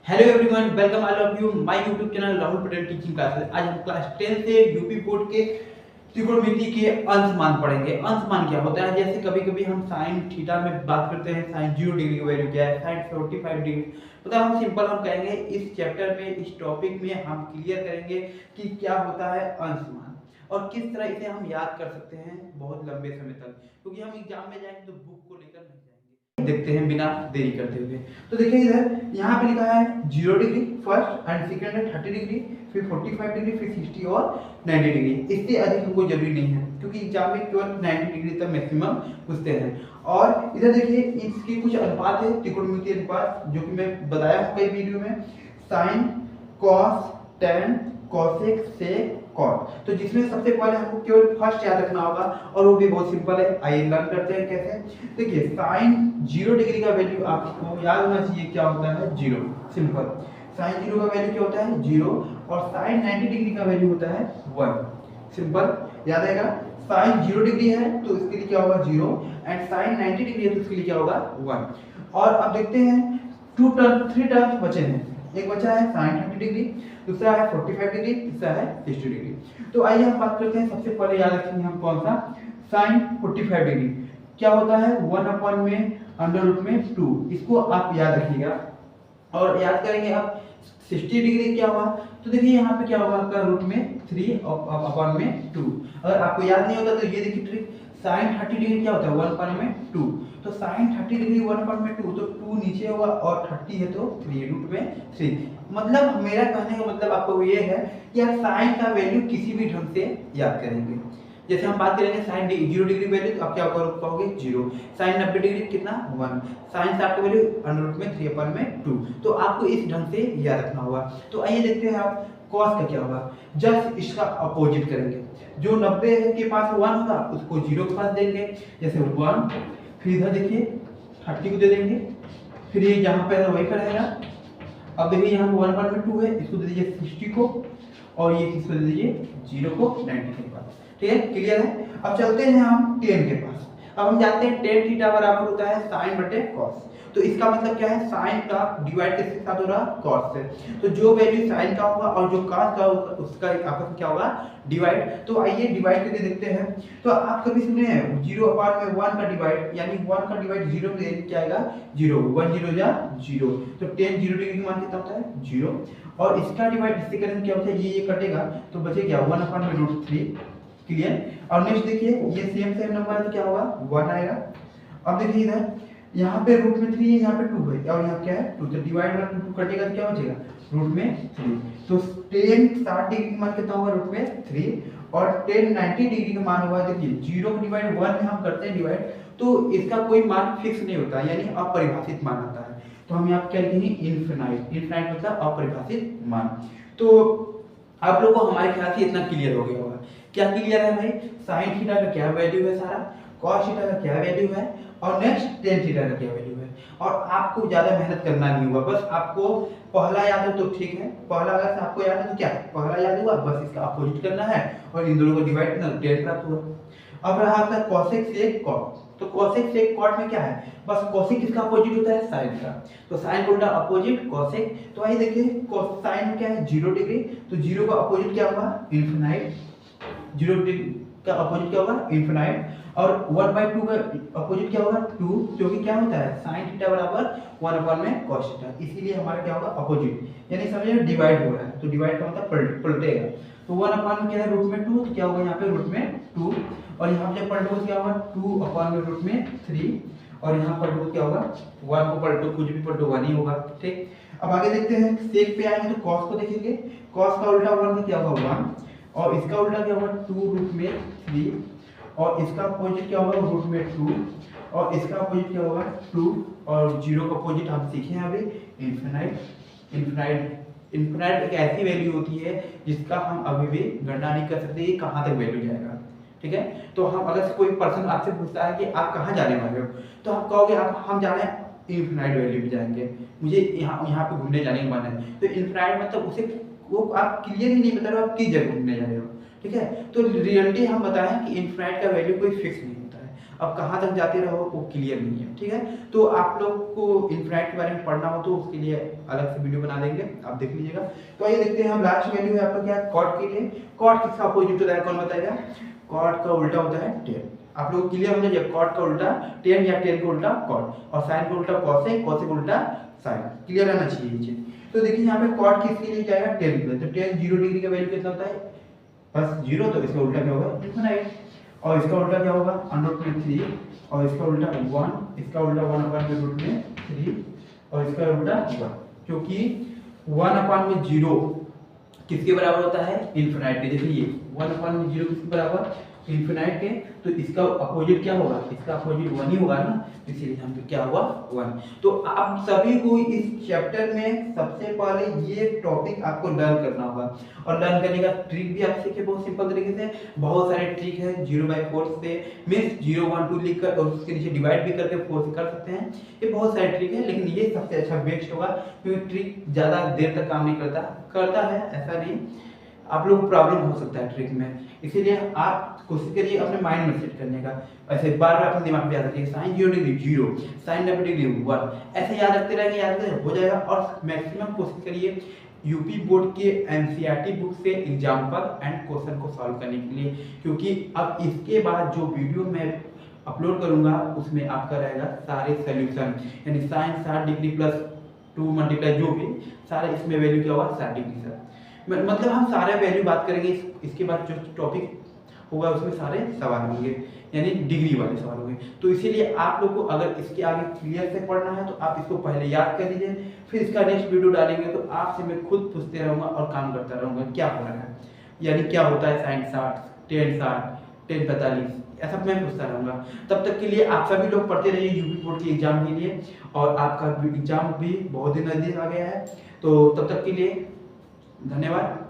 Hello everyone, welcome all of you my YouTube channel Rahul Patel teaching classes. आज हम class 10 से UP board के त्रिकोणमिति के अंश मान पढ़ेंगे। अंश मान क्या होता है? जैसे कभी कभी हम साइन थीटा में बात करते हैं, साइन 0 डिग्री की वैल्यू क्या है, साइन 45 डिग्री। मतलब हम सिंपल हम कहेंगे इस चैप्टर में, इस टॉपिक में हम क्लियर करेंगे कि क्या होता है अंश मान और किस तरह इसे हम याद कर सकते हैं बहुत लंबे समय तक, क्योंकि हम एग्जाम में जाएंगे तो बुक को लेकर नहीं जाएंगे। देखते हैं बिना देरी करते हुए। तो देखिए इधर यहाँ पे लिखा है 0 डिग्री फर्स्ट एंड सेकंड है 30 डिग्री, फिर 45 डिग्री, फिर 60 और 90 डिग्री। इससे अधिक हमको जरूरी नहीं है क्योंकि एग्जाम में केवल 90 डिग्री तक मैक्सिमम पूछते हैं। और इधर देखिए इसके कुछ अनुपात है, त्रिकोणमितीय अनुपात, जो कि मैं बताया हूँ कई वीडियो में। साइन, कॉस, टेन, कॉसेक, सेक, कॉट। तो जिसमें सबसे पहले हमको केवल फर्स्ट याद रखना होगा और वो भी बहुत सिंपल है। आइए लर्न करते हैं कैसे। देखिए साइन 0 डिग्री का वैल्यू आपको याद होना चाहिए, क्या होता है 0। सिंपल, साइन 0 का वैल्यू क्या होता है 0 और साइन 90 डिग्री का वैल्यू होता है 1। सिंपल याद आएगा। साइन 0 डिग्री है तो इसके लिए क्या होगा 0 एंड साइन 90 डिग्री है तो इसके लिए क्या होगा 1। और अब देखते हैं 3 टर्म्स बचे हैं। एक बचा है साइन 30 डिग्री, दूसरा है 45 डिग्री, तीसरा है 60 डिग्री। तो आइए हम बात करते हैं, सबसे पहले याद रखेंगे हम कौन सा, साइन 45 डिग्री क्या होता है 1 में अंडर रूट में 2। इसको आप याद रखिएगा और याद करेंगे। अब 60 डिग्री क्या हुआ, तो देखिए यहाँ पे क्या होगा आपका रूट में 3 अपॉन में 2। अगर आपको याद नहीं होता तो ये देखिए ट्रिक, साइन 30 डिग्री क्या होता है 1 अपॉन में 2। तो साइन 30 डिग्री 1 अपॉन में 2, तो 2 नीचे होगा और 30 है तो 3 रूट में 3। मतलब मेरा कहने का मतलब आपको ये है कि आप साइन का वैल्यू किसी भी ढंग से याद करेंगे। जैसे हम बात करेंगे साइन 0 डिग्री वैल्यू, तो आप क्या कहोगे 0। साइन 90 डिग्री कितना 1। साइन 60 का वैल्यू अंडर रूट में 3 अपॉन में 2। तो आपको इस ढंग से याद रखना होगा। तो आइए देखते हैं आप कॉस का क्या होगा। जस्ट इसका अपोजिट करेंगे, जो 90 के पास 1 होगा उसको 0 के पास देंगे, जैसे 1। फिर इधर देखिए 30 को दे देंगे, फिर ये जहाँ पे है वही पर रहेगा। अब देखिए यहाँ पे 1 अपॉन में 2 है, इसको दे दीजिए 60 को, और ये किसको दे दीजिए 0 को 90 के पास। ठीक है, क्लियर है। अब चलते हैं हम टेन के पास। अब हम जानते हैं टेन थीटा बराबर होता है साइन बटे कॉस। तो इसका मतलब क्या है, साइन का डिवाइड किसके साथ हो रहा है कॉस से। तो जो वैल्यू साइन का होगा और जो कॉस का होगा उसका आपस में क्या होगा डिवाइड। तो आइए डिवाइड करके देखते हैं। तो आप कभी सुने हैं 0 अपॉन में 1 का डिवाइड, यानी 1 का डिवाइड 0 में क्या आएगा 0, 1 0 जा 0। तो टेन 0 डिग्री मान कितना होता है 0, और इसका डिवाइड इससे करेंगे क्या होता है ये कटेगा तो बचेगा 1 अपॉन में रूट 3। क्लियर। और नेक्स्ट देखिए ये सेम नंबर है तो क्या होगा 1 आएगा। अब देखिए इधर यहाँ पे रूट में 3 है, यहाँ पे 2 है और यहाँ क्या है 2, तो डिवाइड में 2 कटेगा तो क्या बचेगा रूट में 3। तो टेन 60 डिग्री का मान कितना होगा रूट में 3, और टेन 90 डिग्री का मान होगा, देखिए 0 को डिवाइड 1 में हम करते हैं डिवाइड, तो इसका कोई मान फिक्स नहीं होता, यानी अपरिभाषित मान आता है। तो हम यहाँ क्या लिखेंगे इनफिनाइट। इनफिनाइट मतलब अपरिभाषित मान। तो आप लोगों को हमारे ख्याल से इतना क्लियर हो गया होगा। क्या क्लियर है भाई, साइन थीटा का क्या वैल्यू है सारा, कॉस थीटा का क्या वैल्यू है, और नेक्स्ट टेन थीटा का क्या वैल्यू है। और आपको ज्यादा मेहनत करना नहीं होगा, बस आपको पहला याद हो तो ठीक है, पहला अगर आपको याद है तो क्या पहला याद हुआ, बस इसका अपोजिट करना है और इन दोनों को डिवाइड करना, टेन प्राप्त हुआ। अब रहा आपका कॉसेक सेक कॉट। तो कॉसेक सेक कॉट में क्या है, बस कॉसेक किसका अपोजिट होता है साइन का, तो साइन का उल्टा अपोजिट कॉसेक। तो आइए देखिए साइन में क्या है 0 डिग्री, तो 0 का अपोजिट क्या होगा इनफिनाइट। 0 डिग्री का अपोजिट क्या होगा इनफिनाइट, और 1/2 का अपोजिट क्या होगा 2, जो कि क्या होता है sin थीटा बराबर 1 अपॉन में cos थीटा। इसीलिए हमारा क्या होगा अपोजिट, यानी समझिए डिवाइड हो रहा है, तो डिवाइड का मतलब पलटेगा। तो 1 अपॉन में क्या है रूट में 2, तो क्या होगा यहाँ पे रूट में 2, और यहाँ पे पलटो क्या होगा 2 अपॉन में रूट में 3, और यहाँ पलटो क्या होगा 1 को पलटो कुछ भी पलटो 1 ही होगा। ठीक, अब आगे देखते हैं सेक पे आएंगे तो cos को देखेंगे। cos का उल्टा 1 क्या होगा 1, और इसका उल्टा क्या होगा 2 रूट में 3, और इसका अपोजिट क्या होगा रूट में 2, और इसका अपोजिट क्या होगा 2, और 0 का अपोजिट हम सीखे हैं अभी इनफिनाइट। इनफिनाइट एक ऐसी वैल्यू होती है जिसका हम अभी भी गणना नहीं कर सकते कि कहाँ तक वैल्यू जाएगा। ठीक है, तो हम अगर कोई पर्सन आपसे पूछता है कि आप कहाँ जाने वाले हो, तो आप कहोगे आप हम जा रहे हैं इनफिनाइट वैल्यू पे जाएंगे, मुझे यहाँ पे घूमने जाने का मन है। तो इनफिनाइट मतलब उसे वो आप क्लियर ही नहीं बता रहे हो आप किस जगह घूमने जा रहे हो। ठीक है, तो रियलिटी हम बताएं कि इनफिनाइट का वैल्यू कोई फिक्स नहीं होता है। अब कहाँ तक जाते रहो वो क्लियर नहीं है, ठीक है। तो आप लोग को इन्फिनाइट के बारे में पढ़ना हो तो उसके लिए अलग से वीडियो बना देंगे, आप देख लीजिएगा। तो आइए देखते हैं हम लास्ट वैल्यू है आपका क्या, कॉट के लिए। कॉट किसका अपोजिट होता है, कौन बताएगा? कॉट का उल्टा होता है टेन। आप लोग क्लियर होना चाहिए, कॉट का उल्टा टेन या टेन का उल्टा कॉट, और साइन का उल्टा कॉसेक, कॉसेक उल्टा साइन, क्लियर रहना चाहिए ये चीज। तो देखिए यहाँ पे कॉट किसके लिए जाएगा, टेन के लिए। तो टेन 0 डिग्री का वैल्यू कितना होता है, बस 0, तो इसका उल्टा क्या होगा, इन्फिनाइट। और इसका उल्टा क्या होगा, √3, और इसका उल्टा 1, इसका उल्टा 1/√3, और इसका उल्टा 1, क्योंकि 1/0 किसके बराबर होता है, इन्फिनाइट के। जैसे ये 1/0 किसके बराबर, इन्फिनाइट के। तो इसका अपोजिट क्या होगा, इसका अपोजिट 1 ही होगा ना, इसीलिए हम क्या हुआ 1। तो आप सभी को इस चैप्टर में सबसे पहले ये टॉपिक आपको लर्न करना होगा, और लर्न करने का ट्रिक भी आप सीखे बहुत सिंपल तरीके से। बहुत सारे ट्रिक है 0/4 से, मींस 0 1 2 लिख कर और उसके नीचे डिवाइड भी करके 4 से कर सकते हैं। ये बहुत सारे ट्रिक है, लेकिन ये सबसे अच्छा बेस्ट होगा, क्योंकि ट्रिक ज्यादा देर तक काम नहीं करता है ऐसा नहीं, आप लोग को प्रॉब्लम हो सकता है ट्रिक में। इसीलिए आप कोशिश करिए अपने माइंड में सेट करने का, ऐसे बार बार अपने दिमाग में याद रखिए, साइन 0 डिग्री 0, साइन 90 डिग्री 1, ऐसे याद रखते रहेंगे, याद रखते हो जाएगा। और मैक्सिमम कोशिश करिए यूपी बोर्ड के एनसीईआरटी बुक से एग्जाम्पल एंड क्वेश्चन को सॉल्व करने के लिए, क्योंकि अब इसके बाद जो वीडियो मैं अपलोड करूंगा उसमें आपका रहेगा सारे सोल्यूशन, यानी साइन 60 डिग्री प्लस 2 मल्टीप्लाई जो भी सारे, इसमें वैल्यू क्या होगा 60 डिग्री सर, मतलब हम सारे वैल्यू बात करेंगे। इसके बाद जो टॉपिक होगा उसमें सारे सवाल होंगे, यानी डिग्री वाले सवाल होंगे। तो इसीलिए आप लोग को अगर इसके आगे क्लियर से पढ़ना है तो आप इसको पहले याद कर लीजिए, फिर इसका नेक्स्ट वीडियो डालेंगे तो आपसे मैं खुद पूछते रहूँगा और काम करता रहूँगा क्या हो रहा है, यानी क्या होता है साइन 60, टेन 60, टेन 45, ऐसा मैं पूछता रहूँगा। तब तक के लिए आप सभी लोग पढ़ते रहिए यूपी बोर्ड के एग्जाम के लिए, और आपका एग्जाम भी बहुत दिन नजदीक आ गया है। तो तब तक के लिए धन्यवाद।